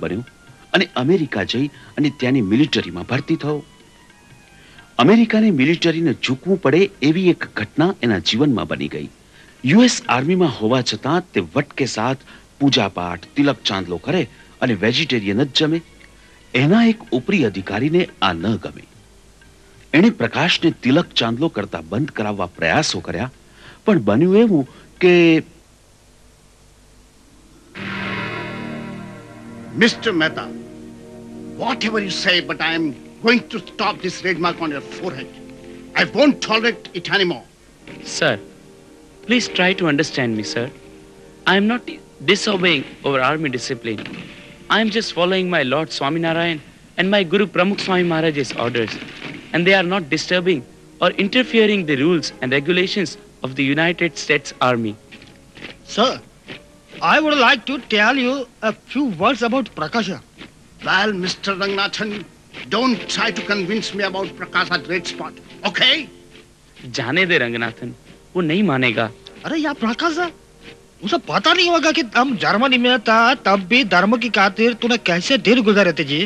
બન્યો અને અમેરિકા જઈ અને ત્યાંની મિલિટરીમાં ભરતી થયો. અમેરિકાની મિલિટરીને ઝૂકવું પડે એવી એક ઘટના એના જીવનમાં બની ગઈ. યુએસ આર્મીમાં હોવા છતાં તે વટકે સાથ પૂજાપાઠ તિલક ચાંદલો કરે અને વેજીટેરિયન જ જમે. એના એક ઉપરી અધિકારીને આ ન ગમે. એણે પ્રકાશને તિલક ચાંદલો કરતા બંધ કરાવવા પ્રયાસો કર્યા, પણ બન્યું એવું કે Mr. Mehta, whatever you say, but I am going to stop this red mark on your forehead. I won't tolerate it anymore. Sir, please try to understand me, sir. I am not disobeying our army discipline. I am just following my Lord Swaminarayan and my Guru Pramukh Swami Maharaj's orders. And they are not disturbing or interfering the rules and regulations of the United States Army. Sir, I would like to tell you a few words about Prakasha. Well, Mr. Ranganathan, don't try to convince me about Prakasha's red spot, okay? जाने दे रंगनाथन, वो नहीं मानेगा. अरे यार प्रकाशा, उसे पता नहीं होगा कि हम जर्मनी में था तब भी धर्म की खातिर तूने कैसे दिन गुजारे थे जी.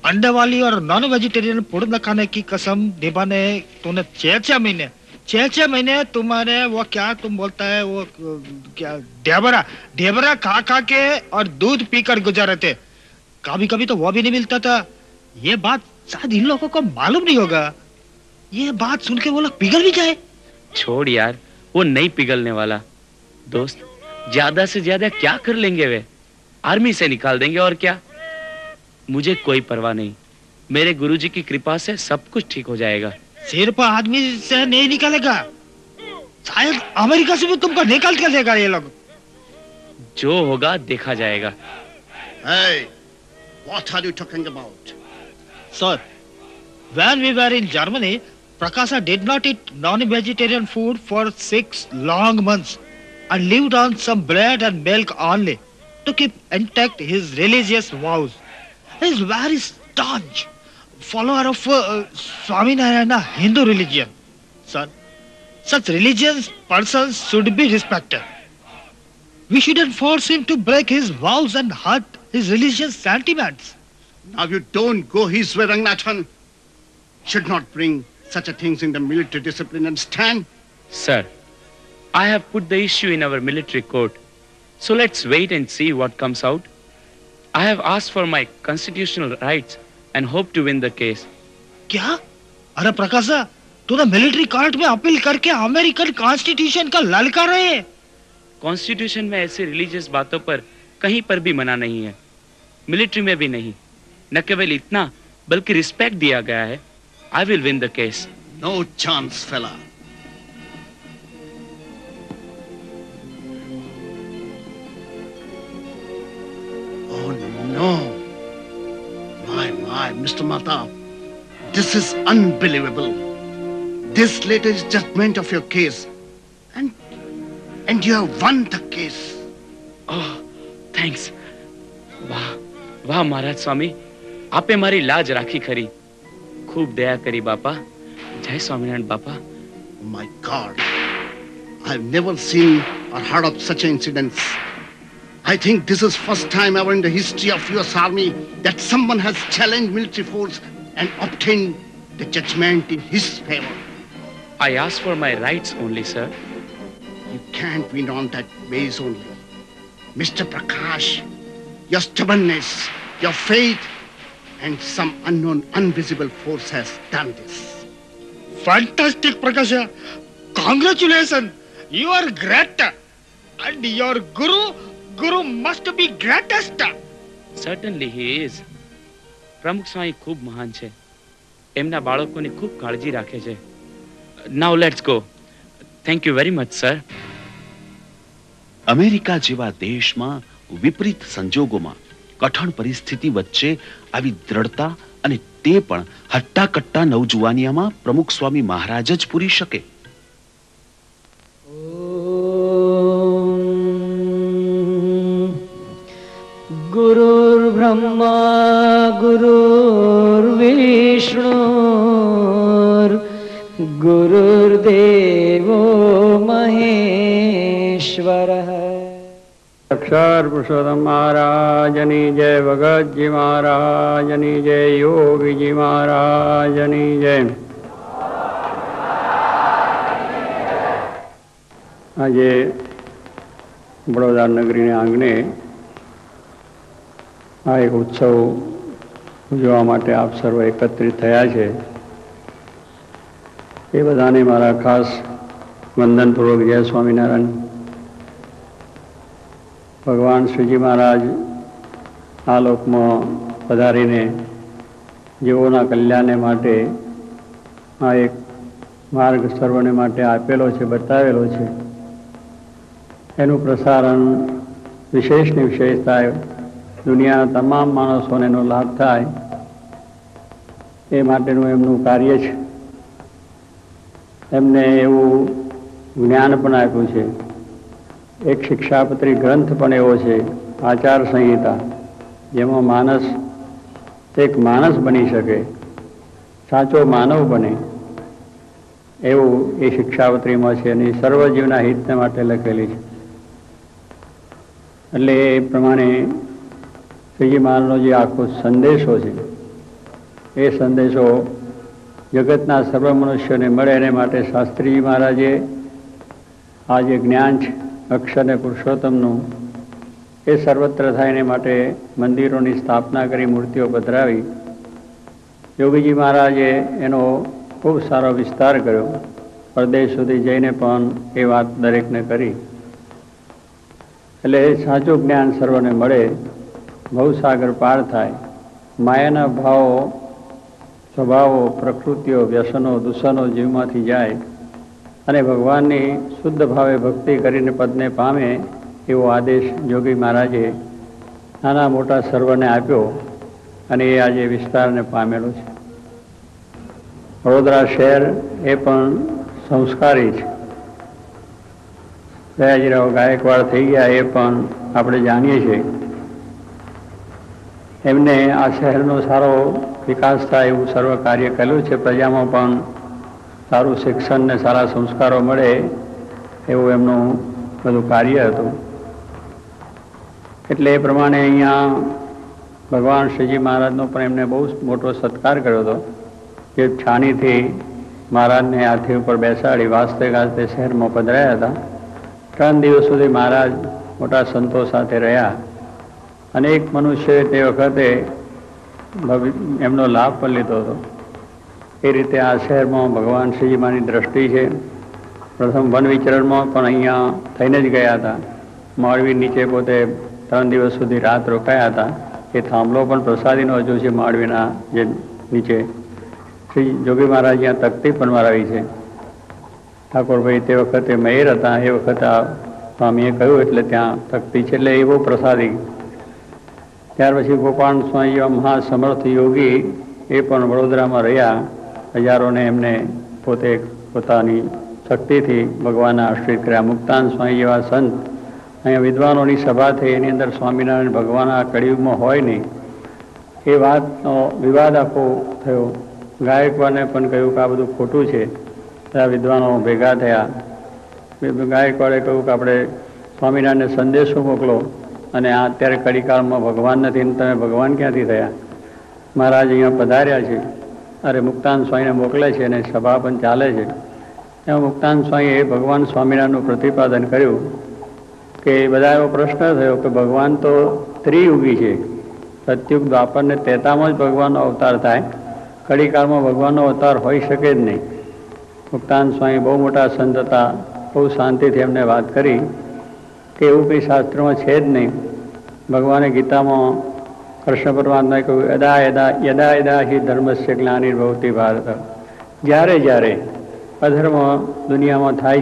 अंडे वाली और नॉन वेजिटेरियन फूड न खाने की कसम निभाने तूने 6 महीने तुम्हारे वो क्या तुम बोलता है वो क्या ढेबरा खा के और दूध पीकर गुजारे थे. कभी कभी तो वो भी नहीं मिलता था. ये बात शायद इन लोगों को मालूम नहीं होगा. ये बात सुन के वो लोग पिघल भी जाए. छोड़ यार, वो नहीं पिघलने वाला. दोस्त, ज्यादा से ज्यादा क्या कर लेंगे वे? आर्मी से निकाल देंगे और क्या. मुझे कोई परवाह नहीं. मेरे गुरुजी की कृपा से सब कुछ ठीक हो जाएगा. सिर्फ आदमी से नहीं निकालेगा, शायद अमेरिका से भी तुमको निकाल के देगा ये लोग. जो होगा देखा जाएगा. Hey, what are you talking about? Sir, when we were in Germany, Prakasha did not eat non-vegetarian food for 6 long months and lived on some bread and milk only to keep intact his religious vows. He is very staunch follower of Swaminarayana Hindu religion. Sir, such religious persons should be respected. We shouldn't force him to break his vows and hurt his religious sentiments. Now you don't go his way, Ranganathan. Should not bring such a things in the military discipline, understand? Sir, I have put the issue in our military court. So let's wait and see what comes out. I have asked for my constitutional rights and hope to win the case. क्या? अरे प्रकाशा, तूने military court में appeal करके American constitution का ललकार रहे है. Constitution में ऐसे रिलीजियस बातों पर कहीं पर भी मना नहीं है. मिलिट्री में भी नहीं. न केवल इतना बल्कि रिस्पेक्ट दिया गया है. I will win the case. No chance, fella. Oh no. My, Mr. Mehta, this is unbelievable. This latest judgment of your case, and you have won the case. Oh, thanks. વાહ મહારાજ સ્વામી, આપે મારી લાજ રાખી ખરી. ખૂબ દયા કરી બાપા. જય સ્વામિનારાયણ બાપા. Oh my God, I've never seen or heard of such incidents. I think this is first time ever in the history of US Army that someone has challenged military force and obtained the judgment in his favor. I asked for my rights only, sir. You can't win on that base only. Mr. Prakash, your stubbornness, your faith, and some unknown, invisible force has done this. Fantastic, Prakasha. Congratulations. You are great. And your Guru must be greatest. Certainly he is. પ્રમુખ સ્વામી ખૂબ મહાન છે. એમના બાળકોની ખૂબ કાળજી રાખે છે. Now let's go. Thank you very much, sir. America જેવા દેશમાં વિપરીત સંજોગોમાં કઠણ પરિસ્થિતિ વચ્ચે આવી દ્રઢતા અને તે પણ હટ્ટાકટ્ટા નવજુવાનિયામાં પ્રમુખ સ્વામી મહારાજ જ પૂરી શકે. गुरुर्ब्रह्मा गुरुर्विष्णु गुरुर्देवो महेश्वरः. અક્ષર પુરુષોત્તમ મહારાજની જય, ભગતજી મહારાજની જય, યોગીજી મહારાજની જય. આજે વડોદરા નગરીના આંગણે આ એક ઉત્સવ ઉજવવા માટે આપ સર્વ એકત્રિત થયા છે. એ બધાને મારા ખાસ વંદનપૂર્વક જય સ્વામિનારાયણ. ભગવાન શ્રીજી મહારાજ આ લોકમાં પધારીને જીવોના કલ્યાણ માટે આ એક માર્ગ સર્વને માટે આપેલો છે, બતાવેલો છે. એનું પ્રસારણ વિશેષની વિશેષ થાય, દુનિયાના તમામ માણસોને એનો લાભ થાય, એ માટેનું એમનું કાર્ય છે. એમને એવું જ્ઞાન પણ આપ્યું છે. એક શિક્ષાપત્રી ગ્રંથ પણ એવો છે, આચાર સંહિતા, જેમાં માણસ એક માણસ બની શકે, સાચો માનવ બને, એવું એ શિક્ષાપત્રીમાં છે અને સર્વજીવના હિતને માટે લખેલી છે. એટલે એ પ્રમાણે શ્રીજી મહારાજનો જે આખો સંદેશો છે, એ સંદેશો જગતના સર્વ મનુષ્યોને મળે એને માટે શાસ્ત્રીજી મહારાજે આ જે જ્ઞાન છે અક્ષર અને પુરુષોત્તમનું, એ સર્વત્ર થાય એને માટે મંદિરોની સ્થાપના કરી, મૂર્તિઓ પધરાવી. યોગીજી મહારાજે એનો ખૂબ સારો વિસ્તાર કર્યો, પરદેશ સુધી જઈને પણ એ વાત દરેકને કરી. એટલે સાચું જ્ઞાન સર્વને મળે, ભવસાગર પાર થાય, માયાના ભાવો, સ્વભાવો, પ્રકૃતિઓ, વ્યસનો, દૂષણો જીવમાંથી જાય અને ભગવાનની શુદ્ધ ભાવે ભક્તિ કરીને પદને પામે, એવો આદેશ યોગી મહારાજે નાના મોટા સર્વને આપ્યો અને એ આજે વિસ્તારને પામેલો છે. વડોદરા શહેર એ પણ સંસ્કારી છે. દયાજીરાવ ગાયકવાડ થઈ ગયા એ પણ આપણે જાણીએ છીએ. એમને આ શહેરનો સારો વિકાસ થાય એવું સર્વ કાર્ય કર્યું છે. પ્રજામાં પણ સારું શિક્ષણ ને સારા સંસ્કારો મળે એવું એમનું બધું કાર્ય હતું. એટલે એ પ્રમાણે અહીંયા ભગવાન શ્રીજી મહારાજનો પણ એમને બહુ મોટો સત્કાર કર્યો હતો. જે છાનીથી મહારાજને હાથી ઉપર બેસાડી વાસ્તે ગાસ્તે શહેરમાં પધરાયા હતા. 3 દિવસ સુધી મહારાજ મોટા સંતો સાથે રહ્યા. અનેક મનુષ્ય તે વખતે એમનો લાભ પણ લીધો હતો. એ રીતે આ શહેરમાં ભગવાન શ્રીજી મહારાજની દ્રષ્ટિ છે. પ્રથમ વન વિચરણમાં પણ અહીંયા થઈને જ ગયા હતા. માળવી નીચે પોતે 3 દિવસ સુધી રાત રોકાયા હતા. એ થાંભલો પણ પ્રસાદીનો હજુ છે માળવીના જે નીચે. શ્રી જોગી મહારાજ અહીંયા તકતી પણ મરાવી છે. ઠાકોરભાઈ તે વખતે મહેર હતા, એ વખતે આ સ્વામીએ કહ્યું એટલે ત્યાં તકતી છે, એટલે એવો પ્રસાદી. ત્યાર પછી ગોપાલ સ્વામી જેવા મહાસમર્થ યોગી એ પણ વડોદરામાં રહ્યા. હજારોને એમને પોતે પોતાની શક્તિથી ભગવાનના આશ્રિત કર્યા. મુક્તાન સ્વામી જેવા સંત, અહીંયા વિદ્વાનોની સભા થઈ, એની અંદર સ્વામિનારાયણ ભગવાન આ કળિયુગમાં હોય નહીં એ વાતનો વિવાદ આખો થયો. ગાયકવાડને પણ કહ્યું કે આ બધું ખોટું છે. બધા વિદ્વાનો ભેગા થયા. ગાયકવાડે કહ્યું કે આપણે સ્વામિનારાયણને સંદેશો મોકલો અને આ અત્યારે કળીકાળમાં ભગવાન નથી ને તમે ભગવાન ક્યાંથી થયા? મહારાજ અહીંયા પધાર્યા છે. અરે મુક્તાન સ્વામીને મોકલે છે અને સભા પણ ચાલે છે. એમાં મુક્તાન સ્વામીએ ભગવાન સ્વામિનારાયણનું પ્રતિપાદન કર્યું કે બધા એવો પ્રશ્ન થયો કે ભગવાન તો ત્રિયુગી છે. સતયુગ, દ્વાપર ને ત્રેતામાં જ ભગવાનનો અવતાર થાય, કળીકાળમાં ભગવાનનો અવતાર હોઈ શકે જ નહીં. મુક્તાન સ્વામી બહુ મોટા સંત હતા. બહુ શાંતિથી એમને વાત કરી કે એવું કંઈ શાસ્ત્રમાં છે જ નહીં. ભગવાને ગીતામાં કૃષ્ણ પરમાત્માએ કહ્યું યદા યદા યદા યદા હિ ધર્મસ્ય ગ્લાનિર્ભવતિ ભારત. જ્યારે જ્યારે અધર્મ દુનિયામાં થાય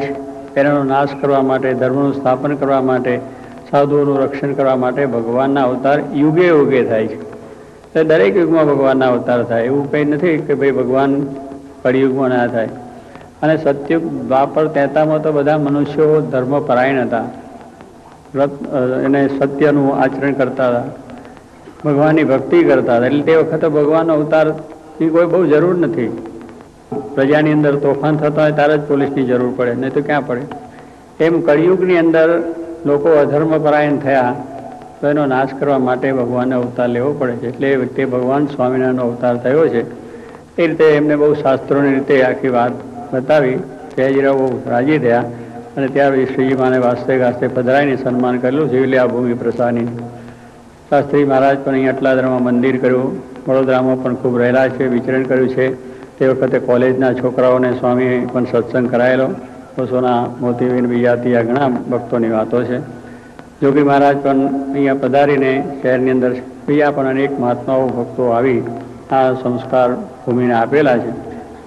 છે એનો નાશ કરવા માટે, ધર્મનું સ્થાપન કરવા માટે, સાધુઓનું રક્ષણ કરવા માટે ભગવાનના અવતાર યુગે યુગે થાય છે. તો દરેક યુગમાં ભગવાનના અવતાર થાય. એવું કંઈ નથી કે ભાઈ ભગવાન કળિયુગમાં ના થાય. અને સતયુગ, દ્વાપર, ત્રેતામાં તો બધા મનુષ્યો ધર્મપરાયણ હતા. એને સત્યનું આચરણ કરતા હતા, ભગવાનની ભક્તિ કરતા હતા. એટલે તે વખતે ભગવાનનો અવતારની કોઈ બહુ જરૂર નથી. પ્રજાની અંદર તોફાન થતા હોય ત્યારે જ પોલીસની જરૂર પડે, નહીં તો ક્યાં પડે. એમ કળિયુગની અંદર લોકો અધર્મપરાયણ થયા તો એનો નાશ કરવા માટે ભગવાનને અવતાર લેવો પડે છે. એટલે એ વખતે ભગવાન સ્વામિનારાયણનો અવતાર થયો છે. એ રીતે એમને બહુ શાસ્ત્રોની રીતે આખી વાત બતાવી. સયાજીરાવ બહુ રાજી થયા અને ત્યાર પછી શ્રીજી માને વાસ્તે ગાસ્તે પધરાઈને સન્માન કરેલું જીવલે આ ભૂમિ પ્રસાની. શાસ્ત્રી મહારાજ પણ અહીં અટલાદરામાં મંદિર કર્યું. વડોદરામાં પણ ખૂબ રહેલા છે, વિચરણ કર્યું છે. તે વખતે કોલેજના છોકરાઓને સ્વામીએ પણ સત્સંગ કરાયેલો. બસોના મોતીબેન બીજા ત્યાં ઘણા ભક્તોની વાતો છે. જોગી મહારાજ પણ અહીંયા પધારીને શહેરની અંદર બીજા પણ અનેક મહાત્માઓ ભક્તો આવી આ સંસ્કાર ભૂમિને આપેલા છે.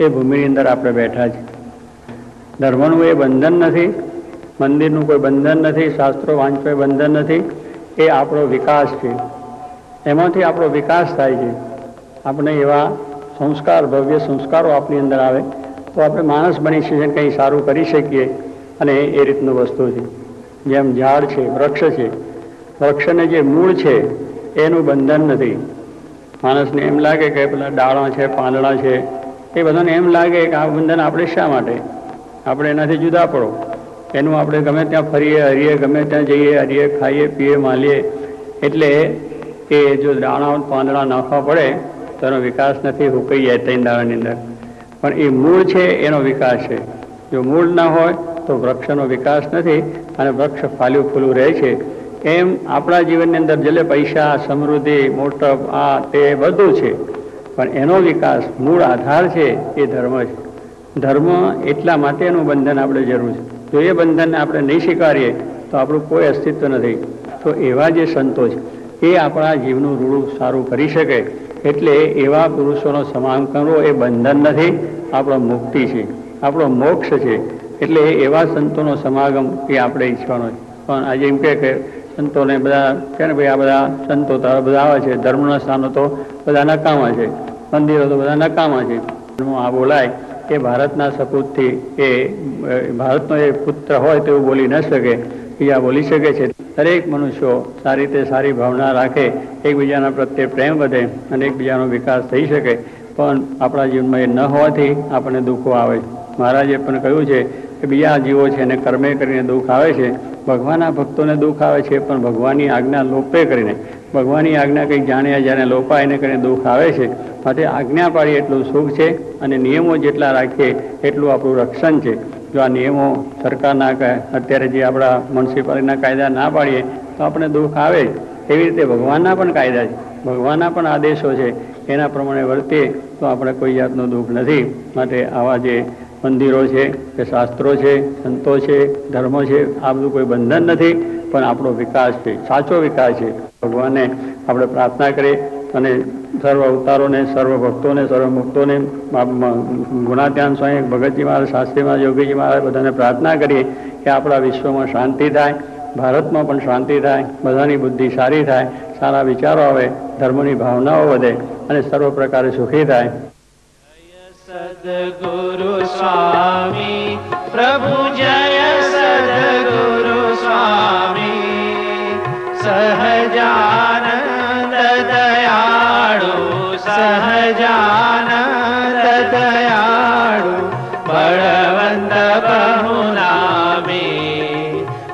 એ ભૂમિની અંદર આપણે બેઠા છીએ. ધર્મનું એ બંધન નથી, મંદિરનું કોઈ બંધન નથી, શાસ્ત્રો વાંચવું એ બંધન નથી. એ આપણો વિકાસ છે. એમાંથી આપણો વિકાસ થાય છે. આપણે એવા સંસ્કાર, ભવ્ય સંસ્કારો આપણી અંદર આવે તો આપણે માણસ બની શકીએ, કંઈ સારું કરી શકીએ. અને એ રીતનું વસ્તુ છે. જેમ ઝાડ છે, વૃક્ષ છે, વૃક્ષને જે મૂળ છે એનું બંધન નથી. માણસને એમ લાગે કે પેલા ડાળા છે, પાંદડા છે, એ બધાને એમ લાગે કે આ બંધન આપણે શા માટે, આપણે એનાથી જુદા પડો. એનું આપણે ગમે ત્યાં ફરીએ હરીએ, ગમે ત્યાં જઈએ હરીએ, ખાઈએ પીએ માલીએ. એટલે એ જો દાણા પાંદડા નાખવા પડે તો એનો વિકાસ નથી, હુકાઈ જાય 3 દાડાની અંદર. પણ એ મૂળ છે એનો વિકાસ છે. જો મૂળ ના હોય તો વૃક્ષનો વિકાસ નથી અને વૃક્ષ ફાલ્યું ફૂલું રહે છે. એમ આપણા જીવનની અંદર જેટલે પૈસા, સમૃદ્ધિ, મોટપ, આ તે બધું છે, પણ એનો વિકાસ, મૂળ આધાર છે એ ધર્મ છે. ધર્મ એટલા માટેનું બંધન આપણે જરૂર છે. જો એ બંધનને આપણે નહીં સ્વીકારીએ તો આપણું કોઈ અસ્તિત્વ નથી. તો એવા જે સંતો છે એ આપણા જીવનું રૂડું સારું કરી શકે. એટલે એવા પુરુષોનો સમાગમ કરવો એ બંધન નથી, આપણો મુક્તિ છે, આપણો મોક્ષ છે. એટલે એવા સંતોનો સમાગમ એ આપણે ઈચ્છવાનો છે. પણ આજે એમ કે સંતોને બધા છે ને ભાઈ, આ બધા સંતો તો બધા આવે છે, ધર્મના સ્થાનો તો બધા નકામા છે, મંદિરો તો બધા નકામા છે. આ બોલાય એ ભારતના સપૂતથી, એ ભારતનો એ પુત્ર હોય તેવું બોલી ન શકે, બીજા બોલી શકે છે. દરેક મનુષ્યો સારી રીતે સારી ભાવના રાખે, એકબીજાના પ્રત્યે પ્રેમ વધે અને એકબીજાનો વિકાસ થઈ શકે. પણ આપણા જીવનમાં એ ન હોવાથી આપણને દુઃખો આવે છે. મહારાજે પણ કહ્યું છે કે બીજા જીવો છે એને કર્મે કરીને દુઃખ આવે છે, ભગવાનના ભક્તોને દુઃખ આવે છે, પણ ભગવાનની આજ્ઞા લોપે કરીને, ભગવાનની આજ્ઞા કંઈક જાણ્યા જાણે લોપા એને કરીને દુઃખ આવે છે. માટે આજ્ઞા પાડીએ એટલું સુખ છે અને નિયમો જેટલા રાખીએ એટલું આપણું રક્ષણ છે. જો આ નિયમો સરકારના અત્યારે જે આપણા મ્યુનિસિપાલિટીના કાયદા ના પાડીએ તો આપણે દુઃખ આવે જ. એવી રીતે ભગવાનના પણ કાયદા છે, ભગવાનના પણ આદેશો છે, એના પ્રમાણે વર્તીએ તો આપણે કોઈ જાતનું દુઃખ નથી. માટે આવા જે મંદિરો છે કે શાસ્ત્રો છે, સંતો છે, ધર્મો છે, આ બધું કોઈ બંધન નથી, પણ આપણો વિકાસ છે, સાચો વિકાસ છે. ભગવાનને આપણે પ્રાર્થના કરીએ અને સર્વ અવતારોને, સર્વ ભક્તોને, સર્વ મુક્તોને, ગુણાત્યાન સ્વામી ભગતજી મહારાજ, શાસ્ત્રી મહારાજ, યોગીજી મહારાજ બધાને પ્રાર્થના કરીએ કે આપણા વિશ્વમાં શાંતિ થાય, ભારતમાં પણ શાંતિ થાય, બધાની બુદ્ધિ સારી થાય, સારા વિચારો આવે, ધર્મની ભાવનાઓ વધે અને સર્વ પ્રકારે સુખી થાય. સદગુરુ સ્વામી પ્રભુ જય સદગુરુ સ્વામી સહજાનંદ દયાળુ સહજાનંદ દયાળુ બળવંત બહુનામી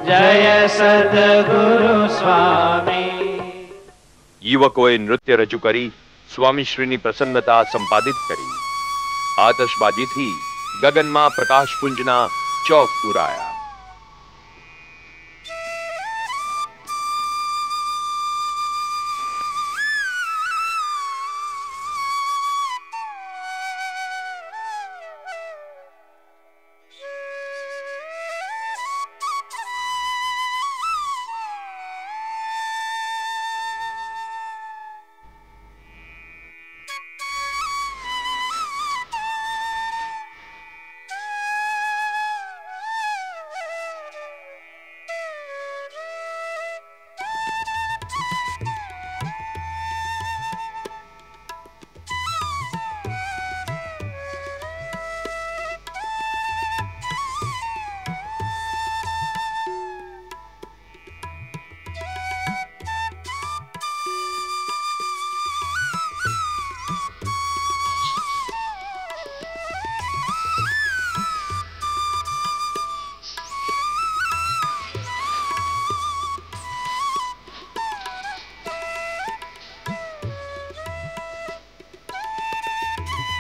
જય સદગુરુ સ્વામી. યુવકોએ નૃત્ય રજૂ કરી સ્વામીશ્રીની પ્રસન્નતા સંપાદિત કરી. આતશબાજીથી ગગનમાં પ્રકાશપુંજના ચોક પુરાયા.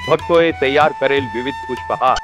ભક્તોએ તૈયાર કરેલ વિવિધ પુષ્પહાર